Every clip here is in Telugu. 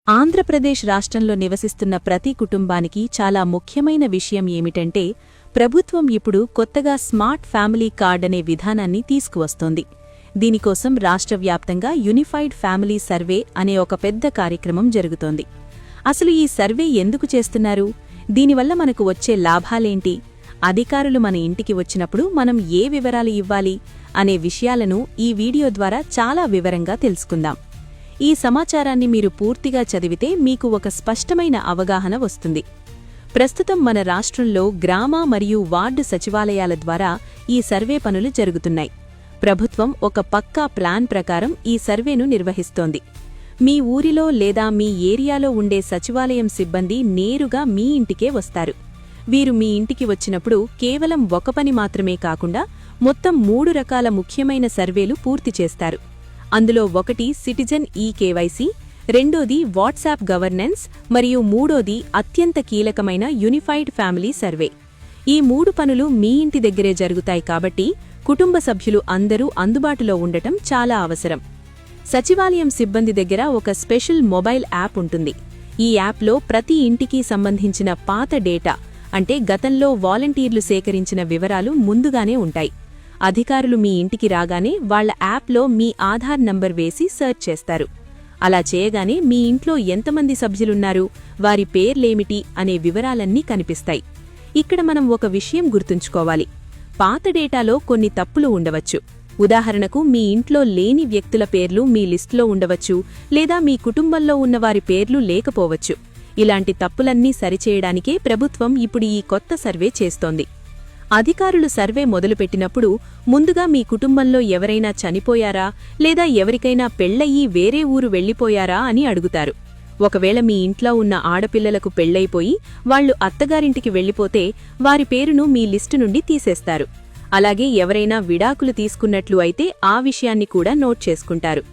ఆంధ్రప్రదేశ్ రాష్ట్రంలో నివసిస్తున్న ప్రతి కుటుంబానికి చాలా ముఖ్యమైన విషయం ఏమిటంటే ప్రభుత్వం ఇప్పుడు కొత్తగా స్మార్ట్ ఫ్యామిలీ కార్డ్ అనే విధానాన్ని తీసుకువస్తోంది. దీనికోసం రాష్ట్ర వ్యాప్తంగా యూనిఫైడ్ ఫ్యామిలీ సర్వే అనే ఒక పెద్ద కార్యక్రమం జరుగుతోంది. అసలు ఈ సర్వే ఎందుకు చేస్తున్నారు? దీనివల్ల మనకు వచ్చే లాభాలేంటి? అధికారులు మన ఇంటికి వచ్చినప్పుడు మనం ఏ వివరాలు ఇవ్వాలి అనే విషయాలను ఈ వీడియో ద్వారా చాలా వివరంగా తెలుసుకుందాం. ఈ సమాచారాన్ని మీరు పూర్తిగా చదివితే మీకు ఒక స్పష్టమైన అవగాహన వస్తుంది. ప్రస్తుతం మన రాష్ట్రంలో గ్రామ మరియు వార్డు సచివాలయాల ద్వారా ఈ సర్వే పనులు జరుగుతున్నాయి. ప్రభుత్వం ఒక పక్కా ప్లాన్ ప్రకారం ఈ సర్వేను నిర్వహిస్తోంది. మీ ఊరిలో లేదా మీ ఏరియాలో ఉండే సచివాలయం సిబ్బంది నేరుగా మీ ఇంటికే వస్తారు. వీరు మీ ఇంటికి వచ్చినప్పుడు కేవలం ఒక పని మాత్రమే కాకుండా మొత్తం 3 రకాల ముఖ్యమైన సర్వేలు పూర్తి చేస్తారు. అందులో ఒకటి సిటిజన్ ఈకేవైసీ, రెండోది వాట్సాప్ గవర్నెన్స్ మరియు మూడోది అత్యంత కీలకమైన యూనిఫైడ్ ఫ్యామిలీ సర్వే. ఈ 3 పనులు మీ ఇంటి దగ్గరే జరుగుతాయి కాబట్టి కుటుంబ సభ్యులు అందరూ అందుబాటులో ఉండటం చాలా అవసరం. సచివాలయం సిబ్బంది దగ్గర ఒక స్పెషల్ మొబైల్ యాప్ ఉంటుంది. ఈ యాప్లో ప్రతి ఇంటికి సంబంధించిన పాత డేటా అంటే గతంలో వాలంటీర్లు సేకరించిన వివరాలు ముందుగానే ఉంటాయి. అధికారులు మీ ఇంటికి రాగానే వాళ్ల యాప్లో మీ ఆధార్ నంబర్ వేసి సర్చ్ చేస్తారు. అలా చేయగానే మీ ఇంట్లో ఎంతమంది సభ్యులున్నారు, వారి పేర్లేమిటి అనే వివరాలన్నీ కనిపిస్తాయి. ఇక్కడ మనం ఒక విషయం గుర్తుంచుకోవాలి. పాత డేటాలో కొన్ని తప్పులు ఉండవచ్చు. ఉదాహరణకు మీ ఇంట్లో లేని వ్యక్తుల పేర్లు మీ లిస్టులో ఉండవచ్చు, లేదా మీ కుటుంబంలో ఉన్నవారి పేర్లు లేకపోవచ్చు. ఇలాంటి తప్పులన్నీ సరిచేయడానికే ప్రభుత్వం ఇప్పుడు ఈ కొత్త సర్వే చేస్తోంది. అధికారులు సర్వే మొదలుపెట్టినప్పుడు ముందుగా మీ కుటుంబంలో ఎవరైనా చనిపోయారా లేదా ఎవరికైనా పెళ్లయ్యి వేరే ఊరు వెళ్లిపోయారా అని అడుగుతారు. ఒకవేళ మీ ఇంట్లో ఉన్న ఆడపిల్లలకు పెళ్లైపోయి వాళ్లు అత్తగారింటికి వెళ్లిపోతే వారి పేరును మీ లిస్టు నుండి తీసేస్తారు. అలాగే ఎవరైనా విడాకులు తీసుకున్నట్లు అయితే ఆ విషయాన్ని కూడా నోట్ చేసుకుంటారు.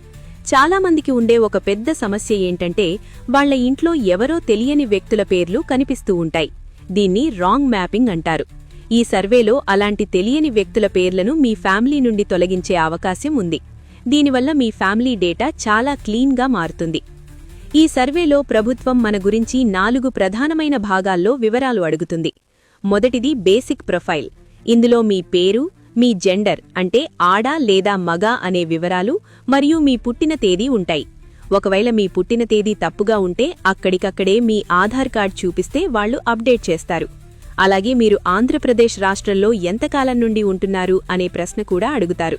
చాలామందికి ఉండే ఒక పెద్ద సమస్య ఏంటంటే వాళ్ల ఇంట్లో ఎవరో తెలియని వ్యక్తుల పేర్లు కనిపిస్తూ ఉంటాయి. దీన్ని రాంగ్ మ్యాపింగ్ అంటారు. ఈ సర్వేలో అలాంటి తెలియని వ్యక్తుల పేర్లను మీ ఫ్యామిలీ నుండి తొలగించే అవకాశం ఉంది. దీనివల్ల మీ ఫ్యామిలీ డేటా చాలా క్లీన్గా మారుతుంది. ఈ సర్వేలో ప్రభుత్వం మన గురించి 4 ప్రధానమైన భాగాల్లో వివరాలు అడుగుతుంది. మొదటిది బేసిక్ ప్రొఫైల్. ఇందులో మీ పేరు, మీ జెండర్ అంటే ఆడ లేదా మగ అనే వివరాలు మరియు మీ పుట్టిన తేదీ ఉంటాయి. ఒకవేళ మీ పుట్టిన తేదీ తప్పుగా ఉంటే అక్కడికక్కడే మీ ఆధార్ కార్డ్ చూపిస్తే వాళ్లు అప్డేట్ చేస్తారు. అలాగే మీరు ఆంధ్రప్రదేశ్ రాష్ట్రంలో ఎంతకాలం నుండి ఉంటున్నారు అనే ప్రశ్న కూడా అడుగుతారు.